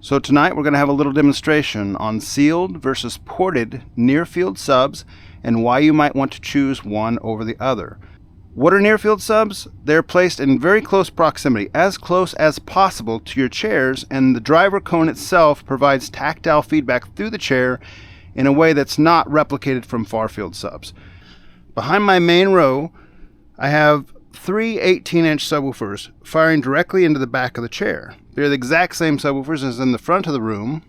So tonight we're going to have a little demonstration on sealed versus ported near-field subs and why you might want to choose one over the other. What are near-field subs? They're placed in very close proximity, as close as possible to your chairs, and the driver cone itself provides tactile feedback through the chair in a way that's not replicated from farfield subs. Behind my main row, I have three 18-inch subwoofers firing directly into the back of the chair. They're the exact same subwoofers as in the front of the room.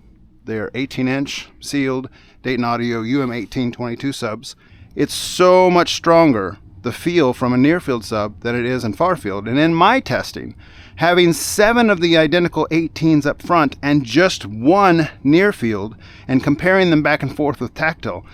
They're 18-inch sealed Dayton Audio UM1822 subs. It's so much stronger, the feel from a near-field sub, than it is in farfield. And in my testing, having 7 of the identical 18s up front and just one near-field, and comparing them back and forth with Tactile,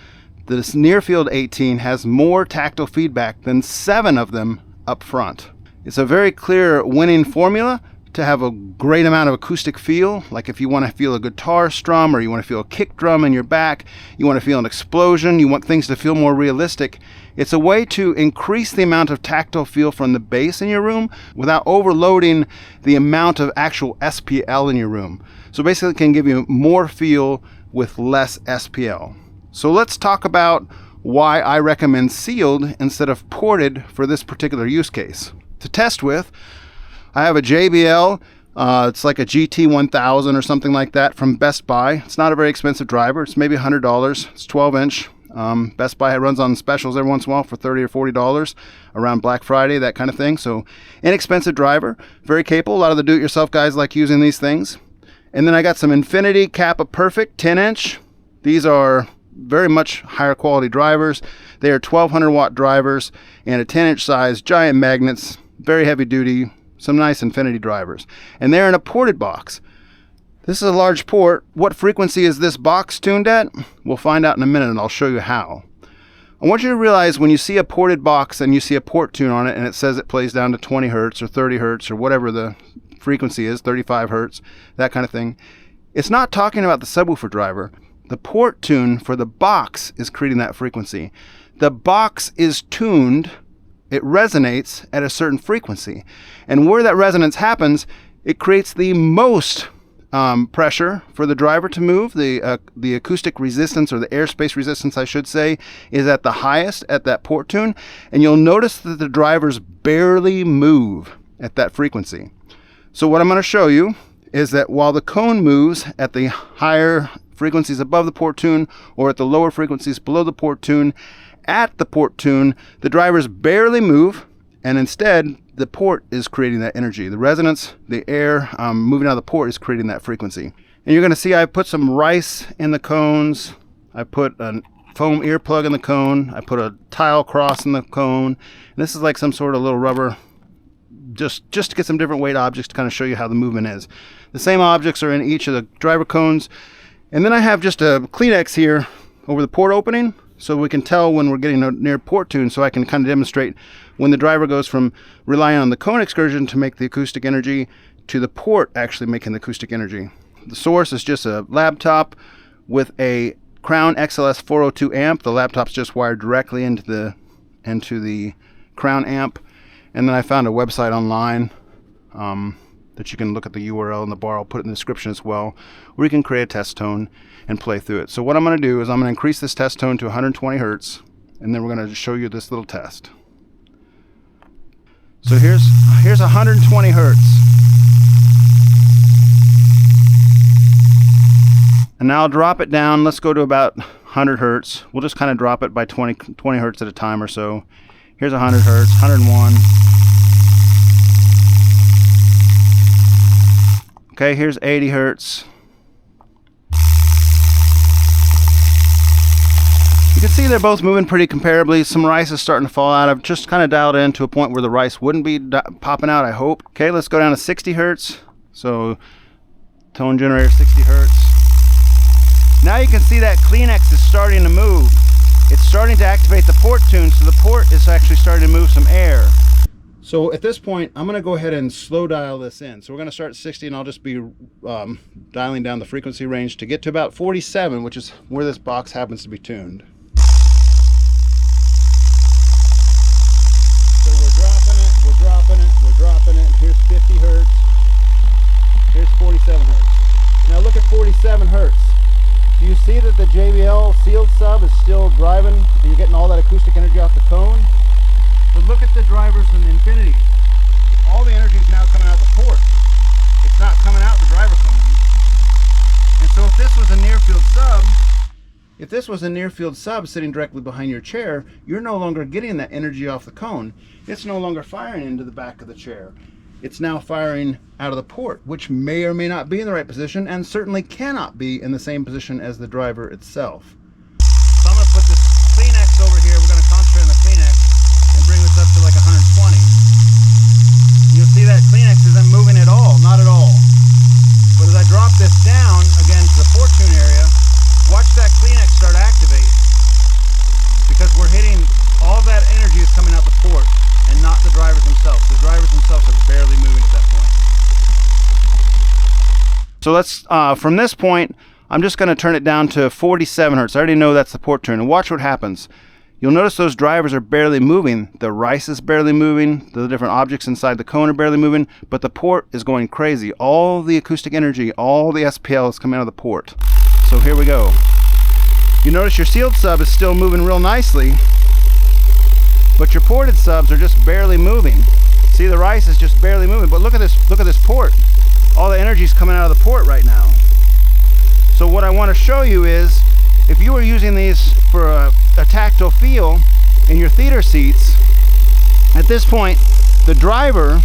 this near-field 18 has more tactile feedback than 7 of them up front. It's a very clear winning formula to have a great amount of acoustic feel. Like if you want to feel a guitar strum, or you want to feel a kick drum in your back, you want to feel an explosion, you want things to feel more realistic. It's a way to increase the amount of tactile feel from the bass in your room without overloading the amount of actual SPL in your room. So basically it can give you more feel with less SPL. So let's talk about why I recommend sealed instead of ported for this particular use case. To test with, I have a JBL, it's like a GT1000 or something like that from Best Buy. It's not a very expensive driver, it's maybe $100, it's 12-inch. Best Buy runs on specials every once in a while for $30 or $40 around Black Friday, that kind of thing. So inexpensive driver, very capable. A lot of the do-it-yourself guys like using these things. And then I got some Infinity Kappa Perfect 10-inch. These are very much higher quality drivers. They are 1200 watt drivers and a 10-inch size, giant magnets, very heavy duty, some nice Infinity drivers. And they're in a ported box. This is a large port. What frequency is this box tuned at? We'll find out in a minute, and I'll show you how. I want you to realize when you see a ported box and you see a port tune on it and it says it plays down to 20 hertz or 30 hertz or whatever the frequency is, 35 hertz, that kind of thing, it's not talking about the subwoofer driver. The port tune for the box is creating that frequency. The box is tuned, it resonates at a certain frequency. And where that resonance happens, it creates the most pressure for the driver to move. The acoustic resistance, or the airspace resistance I should say, is at the highest at that port tune. And you'll notice that the drivers barely move at that frequency. So what I'm going to show you is that while the cone moves at the higher frequencies above the port tune or at the lower frequencies below the port tune, at the port tune the drivers barely move, and instead the port is creating that energy. The resonance, the air moving out of the port is creating that frequency. And you're going to see I put some rice in the cones, I put a foam earplug in the cone, I put a tile cross in the cone, and this is like some sort of little rubber, just to get some different weight objects to kind of show you how the movement is. The same objects are in each of the driver cones. And then I have just a Kleenex here over the port opening, so we can tell when we're getting near port tune, so I can kind of demonstrate when the driver goes from relying on the cone excursion to make the acoustic energy to the port actually making the acoustic energy. The source is just a laptop with a Crown XLS 402 amp. The laptop's just wired directly into the Crown amp. And then I found a website online that you can look at the URL in the bar. I'll put it in the description as well, where you can create a test tone and play through it. So what I'm going to do is I'm going to increase this test tone to 120 hertz, and then we're going to show you this little test. So here's 120 hertz. And now I'll drop it down. Let's go to about 100 hertz. We'll just kind of drop it by 20 hertz at a time or so. Here's 100 hertz, 101. Okay, here's 80 hertz. You can see they're both moving pretty comparably. Some rice is starting to fall out. I've just kind of dialed in to a point where the rice wouldn't be popping out, I hope. Okay, let's go down to 60 hertz. So, tone generator 60 hertz. Now you can see that Kleenex is starting to move. It's starting to activate the port tune, so the port is actually starting to move some air. So at this point, I'm going to go ahead and slow dial this in. So we're going to start at 60, and I'll just be dialing down the frequency range to get to about 47, which is where this box happens to be tuned. So we're dropping it, we're dropping it, we're dropping it. Here's 50 hertz. Here's 47 hertz. Now look at JBL sealed sub is still driving, and you're getting all that acoustic energy off the cone. But look at the drivers and the infinities. All the energy is now coming out the port. It's not coming out the driver cone. And so if this was a Nearfield sub, sitting directly behind your chair, you're no longer getting that energy off the cone. It's no longer firing into the back of the chair. It's now firing out of the port, which may or may not be in the right position, and certainly cannot be in the same position as the driver itself. So I'm going to put this Kleenex over here. We're going to concentrate on the Kleenex and bring this up to like 120. You'll see that Kleenex isn't moving at all, not at all. But as I drop this down again to the port tune area, watch that Kleenex start activate, because we're hitting all that energy is coming out the port and not the drivers themselves. The drivers themselves are barely moving at that point. So let's, from this point, I'm just going to turn it down to 47 hertz. I already know that's the port tune, and watch what happens. You'll notice those drivers are barely moving. The rice is barely moving. The different objects inside the cone are barely moving, but the port is going crazy. All the acoustic energy, all the SPL is coming out of the port. So here we go. You notice your sealed sub is still moving real nicely, but your ported subs are just barely moving. See, the rice is just barely moving, but look at this port. All the energy is coming out of the port right now. So what I want to show you is, if you were using these for a tactile feel in your theater seats, at this point the driver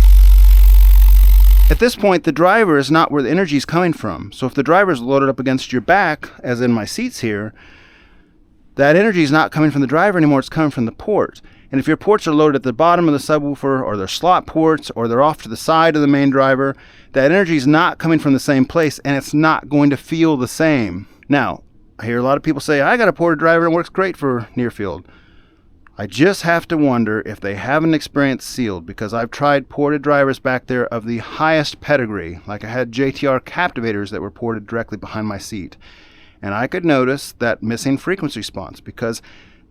is not where the energy is coming from. So if the driver is loaded up against your back, as in my seats here, that energy is not coming from the driver anymore, it's coming from the port. And if your ports are loaded at the bottom of the subwoofer, or they're slot ports, or they're off to the side of the main driver, that energy is not coming from the same place, and it's not going to feel the same. Now, I hear a lot of people say, I got a ported driver and it works great for Nearfield. I just have to wonder if they haven't experienced sealed, because I've tried ported drivers back there of the highest pedigree. Like I had JTR Captivators that were ported directly behind my seat. And I could notice that missing frequency response, because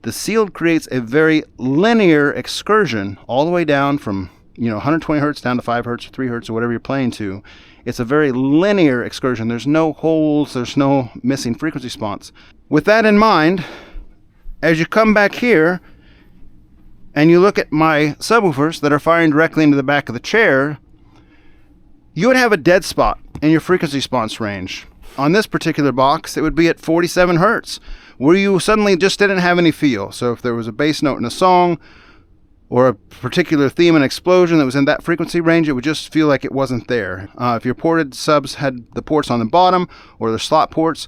the sealed creates a very linear excursion all the way down from 120 hertz down to 5 hertz or 3 hertz or whatever you're playing to. It's a very linear excursion. There's no holes, there's no missing frequency response. With that in mind, as you come back here and you look at my subwoofers that are firing directly into the back of the chair, you would have a dead spot in your frequency response range. On this particular box, it would be at 47 hertz, where you suddenly just didn't have any feel. So if there was a bass note in a song, or a particular theme and explosion that was in that frequency range, it would just feel like it wasn't there. If your ported subs had the ports on the bottom, or the slot ports,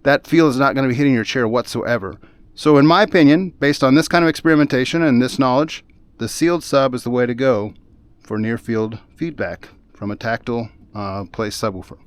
that feel is not going to be hitting your chair whatsoever. So in my opinion, based on this kind of experimentation and this knowledge, the sealed sub is the way to go for near field feedback from a tactile place subwoofer.